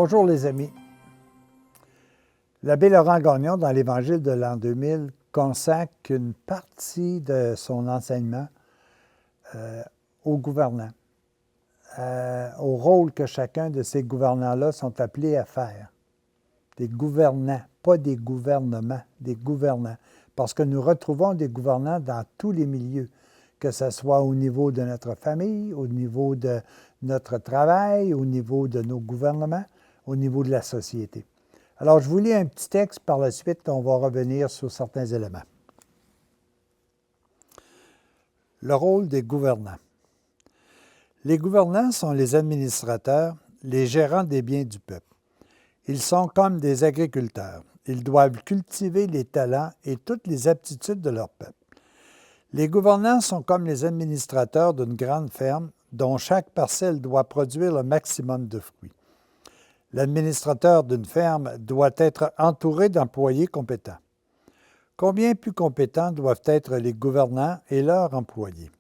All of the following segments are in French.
Bonjour les amis. L'abbé Laurent Gagnon, dans l'Évangile de l'an 2000, consacre une partie de son enseignement aux gouvernants, au rôle que chacun de ces gouvernants-là sont appelés à faire. Des gouvernants, pas des gouvernements, des gouvernants. Parce que nous retrouvons des gouvernants dans tous les milieux, que ce soit au niveau de notre famille, au niveau de notre travail, au niveau de nos gouvernements, au niveau de la société. Alors, je vous lis un petit texte par la suite, on va revenir sur certains éléments. Le rôle des gouvernants. Les gouvernants sont les administrateurs, les gérants des biens du peuple. Ils sont comme des agriculteurs. Ils doivent cultiver les talents et toutes les aptitudes de leur peuple. Les gouvernants sont comme les administrateurs d'une grande ferme dont chaque parcelle doit produire le maximum de fruits. L'administrateur d'une ferme doit être entouré d'employés compétents. Combien plus compétents doivent être les gouvernants et leurs employés?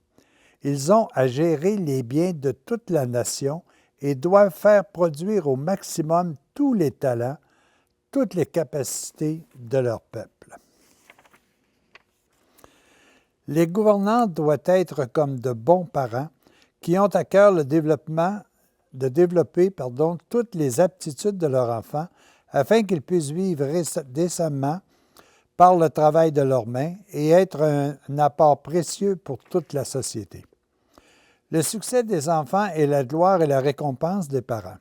Ils ont à gérer les biens de toute la nation et doivent faire produire au maximum tous les talents, toutes les capacités de leur peuple. Les gouvernants doivent être comme de bons parents qui ont à cœur de développer toutes les aptitudes de leur enfant afin qu'ils puissent vivre décemment par le travail de leurs mains et être un apport précieux pour toute la société. Le succès des enfants est la gloire et la récompense des parents.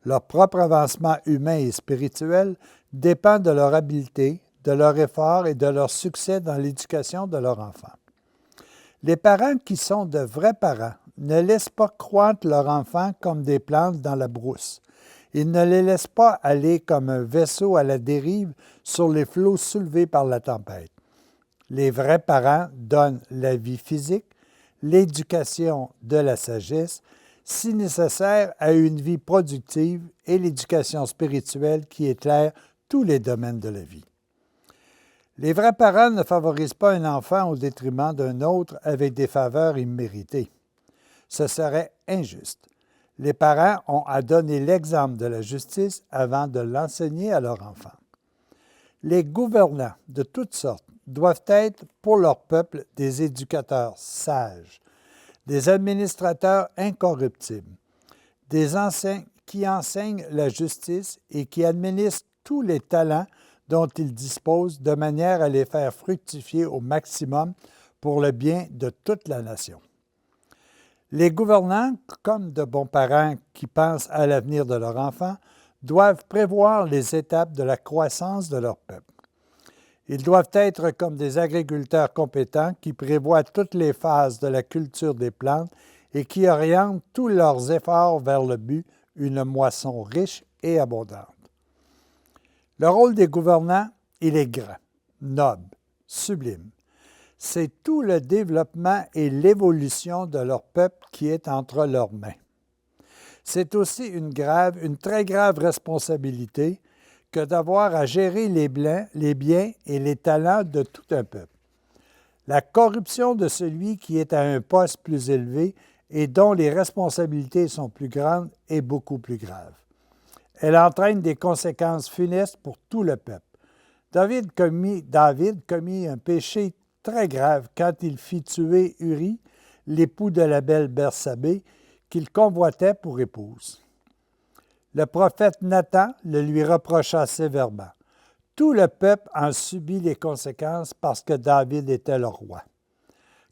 Leur propre avancement humain et spirituel dépend de leur habileté, de leur effort et de leur succès dans l'éducation de leur enfant. Les parents qui sont de vrais parents ne laissent pas croître leurs enfants comme des plantes dans la brousse. Ils ne les laissent pas aller comme un vaisseau à la dérive sur les flots soulevés par la tempête. Les vrais parents donnent la vie physique, l'éducation de la sagesse, si nécessaire à une vie productive et l'éducation spirituelle qui éclaire tous les domaines de la vie. Les vrais parents ne favorisent pas un enfant au détriment d'un autre avec des faveurs imméritées. Ce serait injuste. Les parents ont à donner l'exemple de la justice avant de l'enseigner à leurs enfants. Les gouvernants de toutes sortes doivent être pour leur peuple des éducateurs sages, des administrateurs incorruptibles, qui enseignent la justice et qui administrent tous les talents dont ils disposent de manière à les faire fructifier au maximum pour le bien de toute la nation. Les gouvernants, comme de bons parents qui pensent à l'avenir de leur enfant, doivent prévoir les étapes de la croissance de leur peuple. Ils doivent être comme des agriculteurs compétents qui prévoient toutes les phases de la culture des plantes et qui orientent tous leurs efforts vers le but, une moisson riche et abondante. Le rôle des gouvernants, il est grand, noble, sublime. C'est tout le développement et l'évolution de leur peuple qui est entre leurs mains. C'est aussi une très grave responsabilité que d'avoir à gérer les biens et les talents de tout un peuple. La corruption de celui qui est à un poste plus élevé et dont les responsabilités sont plus grandes est beaucoup plus grave. Elle entraîne des conséquences funestes pour tout le peuple. David commit un péché très grave quand il fit tuer Uri, l'époux de la belle Bersabée, qu'il convoitait pour épouse. Le prophète Nathan le lui reprocha sévèrement. Tout le peuple en subit les conséquences parce que David était le roi.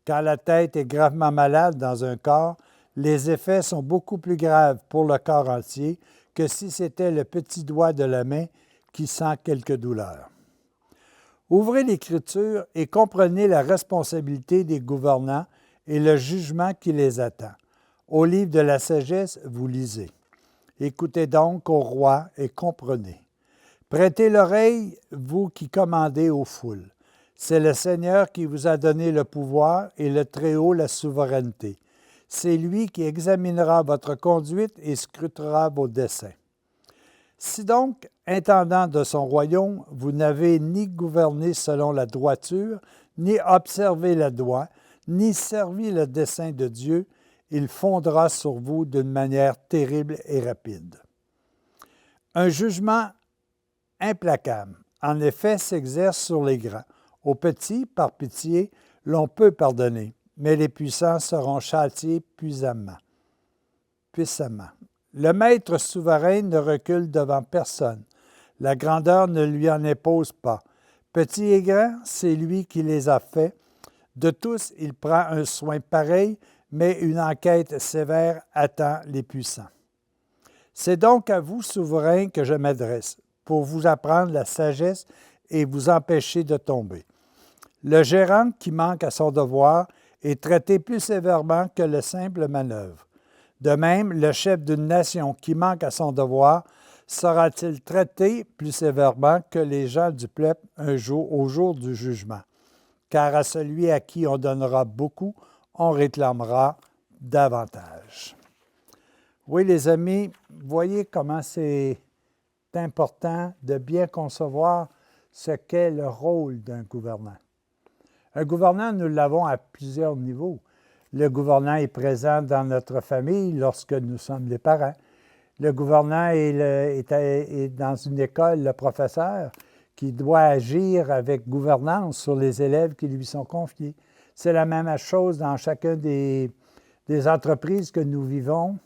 Quand la tête est gravement malade dans un corps, les effets sont beaucoup plus graves pour le corps entier que si c'était le petit doigt de la main qui sent quelque douleur. Ouvrez l'Écriture et comprenez la responsabilité des gouvernants et le jugement qui les attend. Au livre de la sagesse, vous lisez. Écoutez donc au roi et comprenez. Prêtez l'oreille, vous qui commandez aux foules. C'est le Seigneur qui vous a donné le pouvoir et le Très-Haut la souveraineté. C'est lui qui examinera votre conduite et scrutera vos desseins. Si donc, intendant de son royaume, vous n'avez ni gouverné selon la droiture, ni observé la loi, ni servi le dessein de Dieu, il fondra sur vous d'une manière terrible et rapide. Un jugement implacable, en effet, s'exerce sur les grands. Aux petits, par pitié, l'on peut pardonner, mais les puissants seront châtiés puissamment. Le maître souverain ne recule devant personne. La grandeur ne lui en impose pas. Petits et grands, c'est lui qui les a faits. De tous, il prend un soin pareil, mais une enquête sévère attend les puissants. C'est donc à vous, souverains, que je m'adresse, pour vous apprendre la sagesse et vous empêcher de tomber. Le gérant qui manque à son devoir est traité plus sévèrement que le simple manœuvre. De même, le chef d'une nation qui manque à son devoir sera-t-il traité plus sévèrement que les gens du peuple au jour du jugement? Car à celui à qui on donnera beaucoup, on réclamera davantage. Oui, les amis, voyez comment c'est important de bien concevoir ce qu'est le rôle d'un gouvernant. Un gouvernant, nous l'avons à plusieurs niveaux. Le gouvernant est présent dans notre famille lorsque nous sommes les parents. Le gouvernant est dans une école, le professeur, qui doit agir avec gouvernance sur les élèves qui lui sont confiés. C'est la même chose dans chacune des entreprises que nous vivons.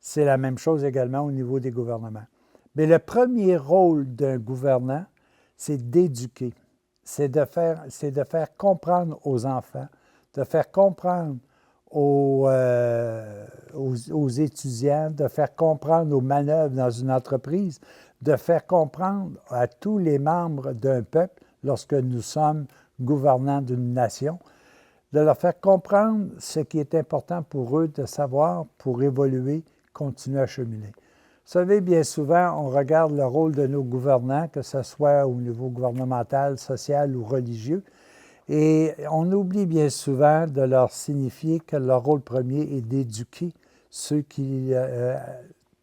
C'est la même chose également au niveau des gouvernements. Mais le premier rôle d'un gouvernant, c'est d'éduquer. C'est de faire comprendre aux enfants, de faire comprendre aux étudiants, de faire comprendre aux manœuvres dans une entreprise, de faire comprendre à tous les membres d'un peuple, lorsque nous sommes gouvernants d'une nation, de leur faire comprendre ce qui est important pour eux de savoir pour évoluer, continuer à cheminer. Vous savez, bien souvent, on regarde le rôle de nos gouvernants, que ce soit au niveau gouvernemental, social ou religieux, et on oublie bien souvent de leur signifier que leur rôle premier est d'éduquer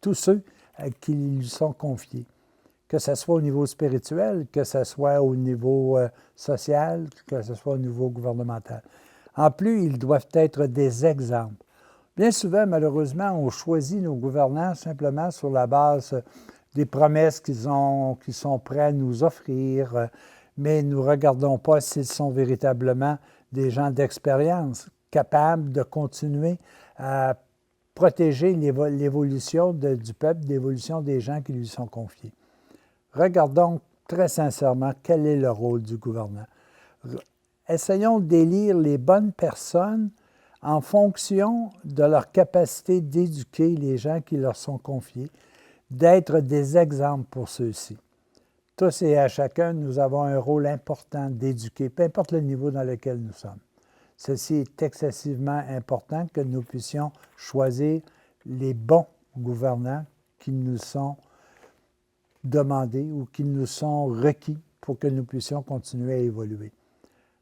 tous ceux qui lui sont confiés, que ce soit au niveau spirituel, que ce soit au niveau social, que ce soit au niveau gouvernemental. En plus, ils doivent être des exemples. Bien souvent, malheureusement, on choisit nos gouvernants simplement sur la base des promesses qu'ils sont prêts à nous offrir, mais nous ne regardons pas s'ils sont véritablement des gens d'expérience, capables de continuer à protéger l'évolution du peuple, l'évolution des gens qui lui sont confiés. Regardons très sincèrement quel est le rôle du gouvernant. Essayons d'élire les bonnes personnes en fonction de leur capacité d'éduquer les gens qui leur sont confiés, d'être des exemples pour ceux-ci. Tous et à chacun, nous avons un rôle important d'éduquer, peu importe le niveau dans lequel nous sommes. Ceci est excessivement important que nous puissions choisir les bons gouvernants qui nous sont demandés ou qui nous sont requis pour que nous puissions continuer à évoluer.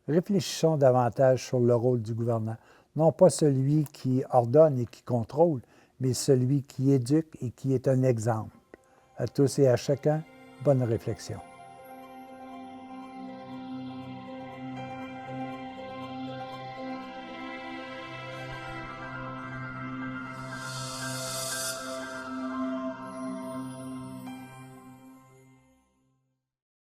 Réfléchissons davantage sur le rôle du gouvernant. Non pas celui qui ordonne et qui contrôle, mais celui qui éduque et qui est un exemple. À tous et à chacun, bonne réflexion.